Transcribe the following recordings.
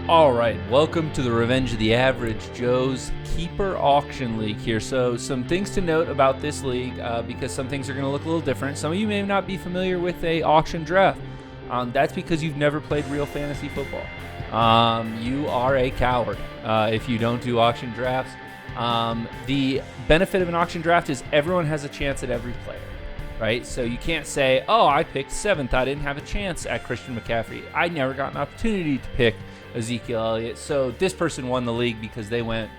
All right, welcome to the Revenge of the Average Joe's Keeper Auction League here. So some things to note about this league because some things are going to look a little different. Some of you may not be familiar with a auction draft. That's because you've never played real fantasy football. You are a coward if you don't do auction drafts. The benefit of an auction draft is everyone has a chance at every player, right? So you can't say, oh, I picked 7th. I didn't have a chance at Christian McCaffrey. I never got an opportunity to pick Ezekiel Elliott. So this person won the league because they went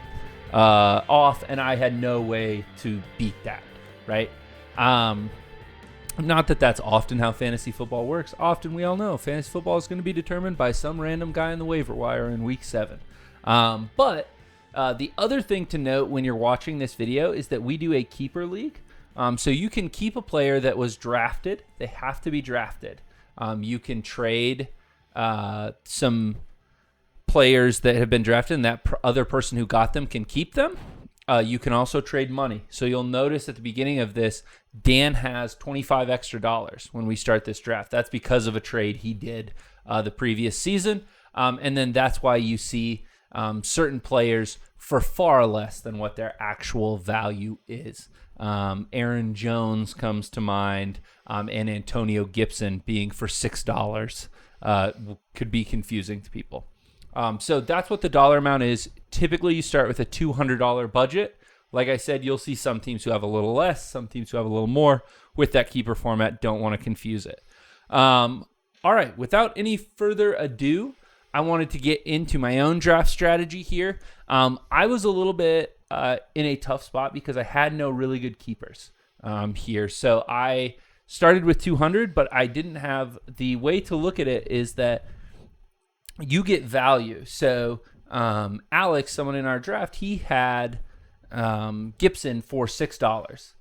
off and I had no way to beat that, right? Not that that's often how fantasy football works. Often we all know fantasy football is going to be determined by some random guy in the waiver wire in week 7. But the other thing to note when you're watching this video is that we do a keeper league. So you can keep a player that was drafted. They have to be drafted. You can trade some players that have been drafted, and that other person who got them can keep them. You can also trade money. So you'll notice at the beginning of this, Dan has $25 extra when we start this draft. That's because of a trade he did the previous season. And then that's why you see certain players for far less than what their actual value is. Aaron Jones comes to mind, and Antonio Gibson being for $6 could be confusing to people. So that's what the dollar amount is. Typically, you start with a $200 budget. Like I said, you'll see some teams who have a little less, some teams who have a little more. With that keeper format, don't want to confuse it. All right, without any further ado, I wanted to get into my own draft strategy here. I was a little bit in a tough spot because I had no really good keepers here. So I started with 200, but I didn't have – the way to look at it is that you get value. So Alex, someone in our draft, he had Gibson for $6.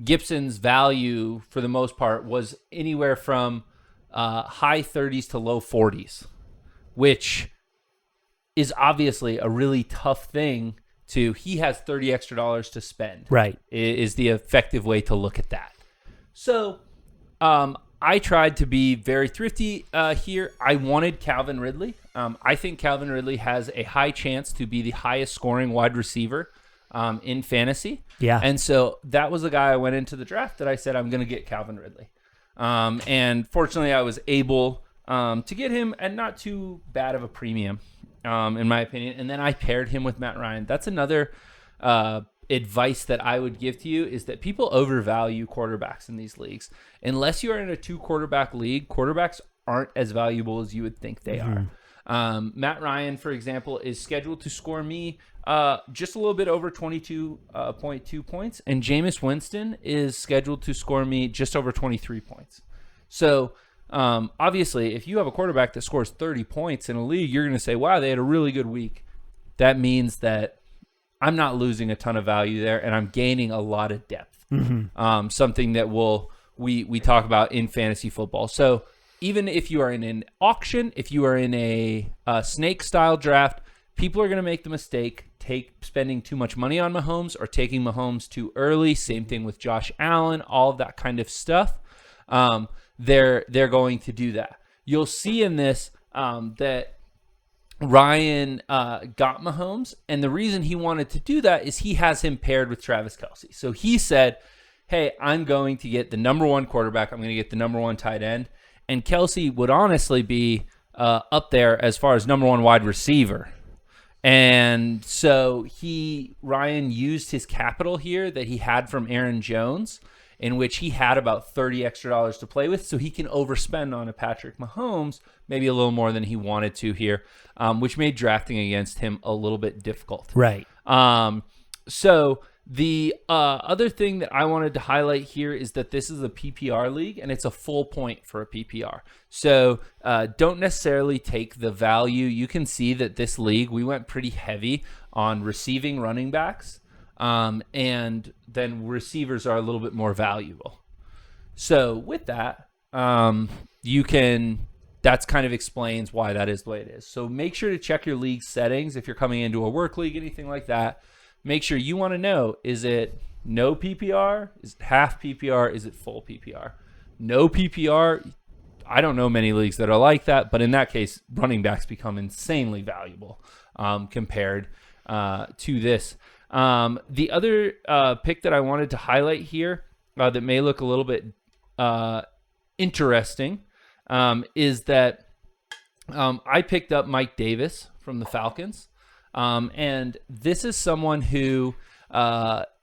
Gibson's value, for the most part, was anywhere from high 30s to low 40s, which is obviously a really tough thing to. He has $30 extra to spend. Right. Is the effective way to look at that. So I tried to be very thrifty here. I wanted Calvin Ridley. I think Calvin Ridley has a high chance to be the highest scoring wide receiver in fantasy. Yeah. And so that was the guy I went into the draft that I said, I'm going to get Calvin Ridley. And fortunately, I was able to get him at not too bad of a premium, in my opinion. And then I paired him with Matt Ryan. That's another advice that I would give to you, is that people overvalue quarterbacks in these leagues. Unless you are in a 2-quarterback league, quarterbacks aren't as valuable as you would think they are. Matt Ryan, for example, is scheduled to score me just a little bit over 22.2 points, and Jameis Winston is scheduled to score me just over 23 points. So obviously, if you have a quarterback that scores 30 points in a league, you're going to say, wow, they had a really good week. That means that I'm not losing a ton of value there, and I'm gaining a lot of depth. Something that we talk about in fantasy football. So even if you are in an auction, if you are in a snake-style draft, people are going to make the mistake spending too much money on Mahomes or taking Mahomes too early. Same thing with Josh Allen, all of that kind of stuff. They're going to do that. You'll see in this that Ryan got Mahomes, and the reason he wanted to do that is he has him paired with Travis Kelce. So he said, hey, I'm going to get the number one quarterback. I'm going to get the number one tight end. And Kelce would honestly be up there as far as number one wide receiver. And so Ryan used his capital here that he had from Aaron Jones, in which he had about $30 extra to play with, so he can overspend on a Patrick Mahomes, maybe a little more than he wanted to here, which made drafting against him a little bit difficult. Right. So the other thing that I wanted to highlight here is that this is a PPR league, and it's a full point for a PPR. So don't necessarily take the value. You can see that this league, we went pretty heavy on receiving running backs. And then receivers are a little bit more valuable. So with that, that's kind of explains why that is the way it is. So make sure to check your league settings. If you're coming into a work league, anything like that, make sure you want to know, is it no PPR? Is it half PPR? Is it full PPR? No PPR, I don't know many leagues that are like that, but in that case, running backs become insanely valuable compared to this. The other pick that I wanted to highlight here that may look a little bit interesting is that I picked up Mike Davis from the Falcons. And this is someone who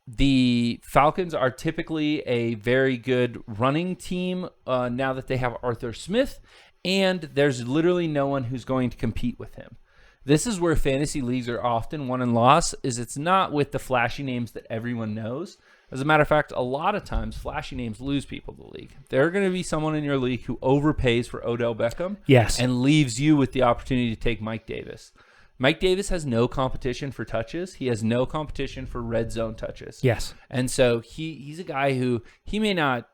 the Falcons are typically a very good running team now that they have Arthur Smith, and there's literally no one who's going to compete with him. This is where fantasy leagues are often won and lost, is it's not with the flashy names that everyone knows. As a matter of fact, a lot of times flashy names lose people to the league. There are going to be someone in your league who overpays for Odell Beckham and leaves you with the opportunity to take Mike Davis. Mike Davis has no competition for touches. He has no competition for red zone touches. Yes. And so he's a guy who he may not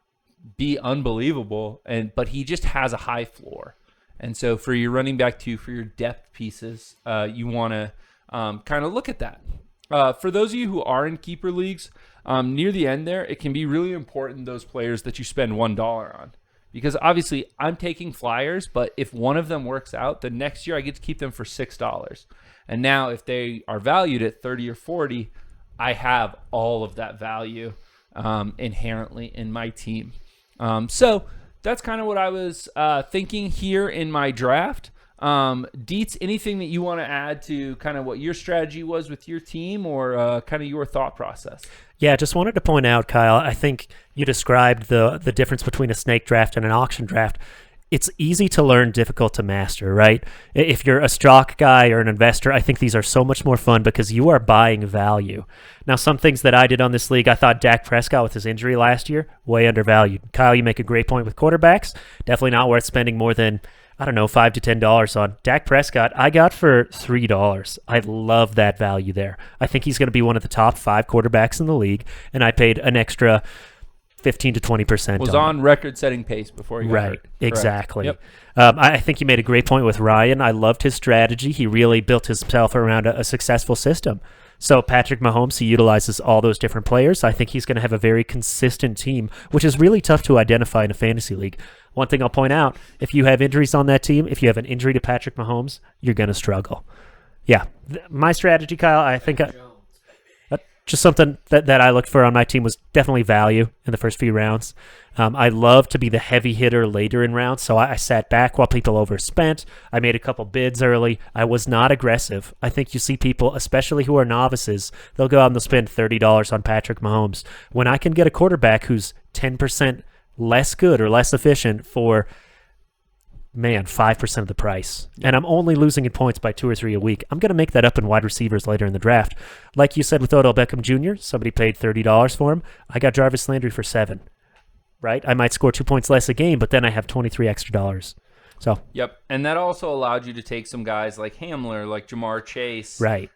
be unbelievable, but he just has a high floor. And so for your running back two, for your depth pieces, you want to kind of look at that. For those of you who are in keeper leagues, near the end there, it can be really important, those players that you spend $1 on. Because obviously I'm taking flyers, but if one of them works out, the next year I get to keep them for $6. And now if they are valued at 30 or 40, I have all of that value inherently in my team. So that's kind of what I was thinking here in my draft. Dietz, anything that you want to add to kind of what your strategy was with your team or kind of your thought process? Yeah, just wanted to point out, Kyle, I think you described the difference between a snake draft and an auction draft. It's easy to learn, difficult to master, right? If you're a stock guy or an investor, I think these are so much more fun because you are buying value. Now, some things that I did on this league, I thought Dak Prescott with his injury last year, way undervalued. Kyle, you make a great point with quarterbacks. Definitely not worth spending more than, I don't know, $5 to $10 on. Dak Prescott, I got for $3. I love that value there. I think he's going to be one of the top 5 quarterbacks in the league, and I paid an extra 15 to 20%. Was on record-setting pace before he got hurt. Right, exactly. Yep. I think you made a great point with Ryan. I loved his strategy. He really built himself around a successful system. So Patrick Mahomes, he utilizes all those different players. I think he's going to have a very consistent team, which is really tough to identify in a fantasy league. One thing I'll point out, if you have injuries on that team, if you have an injury to Patrick Mahomes, you're going to struggle. Yeah, my strategy, Kyle, I think just something that I looked for on my team was definitely value in the first few rounds. I love to be the heavy hitter later in rounds, so I sat back while people overspent. I made a couple bids early. I was not aggressive. I think you see people, especially who are novices, they'll go out and they'll spend $30 on Patrick Mahomes. When I can get a quarterback who's 10% less good or less efficient for 5% of the price, and I'm only losing in points by 2 or 3 a week, I'm going to make that up in wide receivers later in the draft. Like you said with Odell Beckham Jr., somebody paid $30 for him. I got Jarvis Landry for $7, right? I might score 2 points less a game, but then I have 23 extra dollars. So yep, and that also allowed you to take some guys like Hamler, like Jamar Chase, right?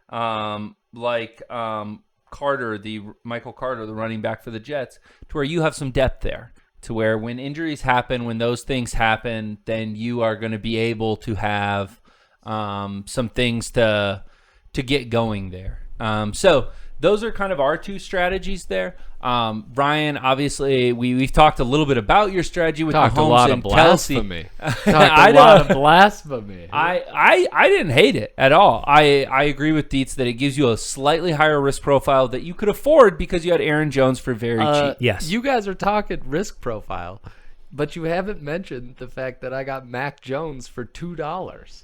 Like Carter, Michael Carter, the running back for the Jets, to where you have some depth there. To where when injuries happen, when those things happen, then you are going to be able to have some things to get going there. So those are kind of our two strategies there. Ryan, obviously, we've talked a little bit about your strategy with Mahomes and Kelsey. Talked a lot of blasphemy. I didn't hate it at all. I agree with Dietz that it gives you a slightly higher risk profile that you could afford because you had Aaron Jones for very cheap. Yes. You guys are talking risk profile, but you haven't mentioned the fact that I got Mac Jones for $2.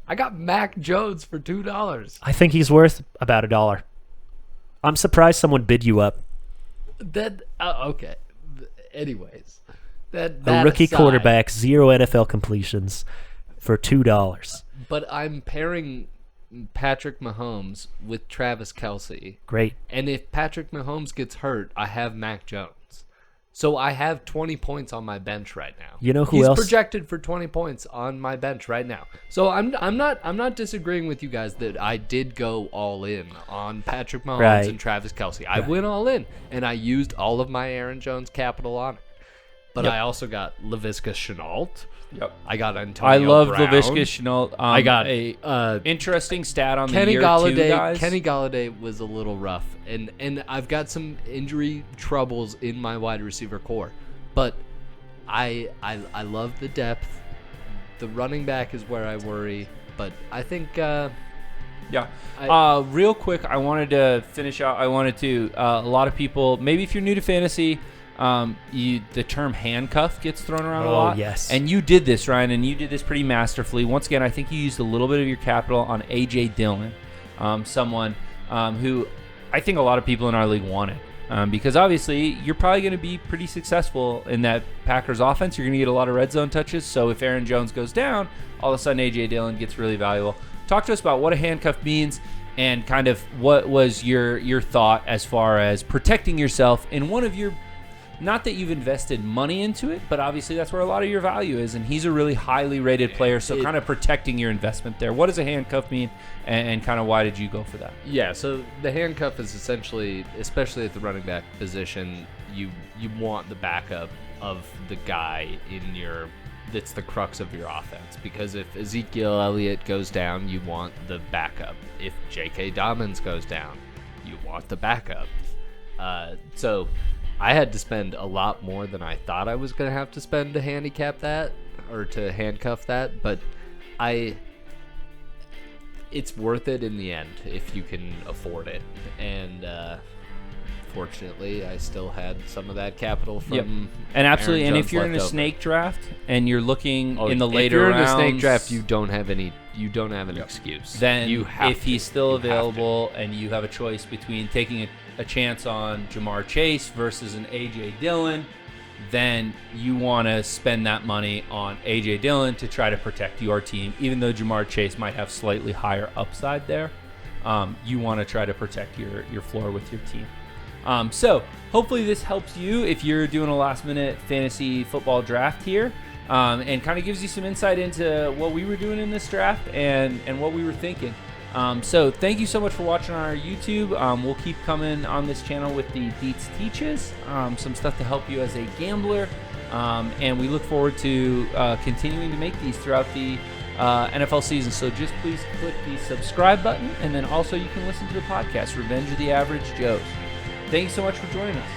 I got Mac Jones for $2. I think he's worth about $1. I'm surprised someone bid you up. Okay. Anyways, that a rookie aside, quarterback, 0 NFL completions for $2. But I'm pairing Patrick Mahomes with Travis Kelce. Great. And if Patrick Mahomes gets hurt, I have Mac Jones. So I have 20 points on my bench right now. You know who He's else? projected for 20 points on my bench right now. So I'm not disagreeing with you guys that I did go all in on Patrick Mahomes and Travis Kelce. I went all in, and I used all of my Aaron Jones capital on it. But I also got Laviska Shenault. Yep. I got Antonio I love Brown. Laviska Shenault. I got a interesting stat on Kenny the year Galladay. two guys. Kenny Galladay was a little rough, and I've got some injury troubles in my wide receiver core, but I love the depth. The running back is where I worry, but I think real quick, I wanted to finish out. I wanted to a lot of people, maybe if you're new to fantasy, the term handcuff gets thrown around a lot. Yes. And you did this, Ryan, and you did this pretty masterfully. Once again, I think you used a little bit of your capital on A.J. Dillon, someone who I think a lot of people in our league wanted. Because obviously you're probably going to be pretty successful in that Packers offense. You're going to get a lot of red zone touches. So if Aaron Jones goes down, all of a sudden A.J. Dillon gets really valuable. Talk to us about what a handcuff means and kind of what was your thought as far as protecting yourself in one of your, not that you've invested money into it, but obviously that's where a lot of your value is. And he's a really highly rated player. So kind of protecting your investment there. What does a handcuff mean and kind of why did you go for that? Yeah, so the handcuff is essentially, especially at the running back position, you want the backup of the guy that's the crux of your offense. Because if Ezekiel Elliott goes down, you want the backup. If J.K. Dobbins goes down, you want the backup. So I had to spend a lot more than I thought I was going to have to spend to handicap that or to handcuff that, but it's worth it in the end if you can afford it. And fortunately, I still had some of that capital from and absolutely. Aaron And Jones if you're in a left over. snake draft and you're looking in the if later you're rounds, in a snake draft, you don't have an excuse. then you have if he's still available and you have a choice between taking a chance on Jamar Chase versus an A.J. Dillon, then you want to spend that money on A.J. Dillon to try to protect your team. Even though Jamar Chase might have slightly higher upside there, you want to try to protect your floor with your team. So hopefully this helps you if you're doing a last-minute fantasy football draft here, and kind of gives you some insight into what we were doing in this draft and what we were thinking. So thank you so much for watching on our YouTube. We'll keep coming on this channel with the Deets Teaches, some stuff to help you as a gambler, and we look forward to continuing to make these throughout the NFL season. So just please click the subscribe button, and then also you can listen to the podcast, Revenge of the Average Joes. Thank you so much for joining us.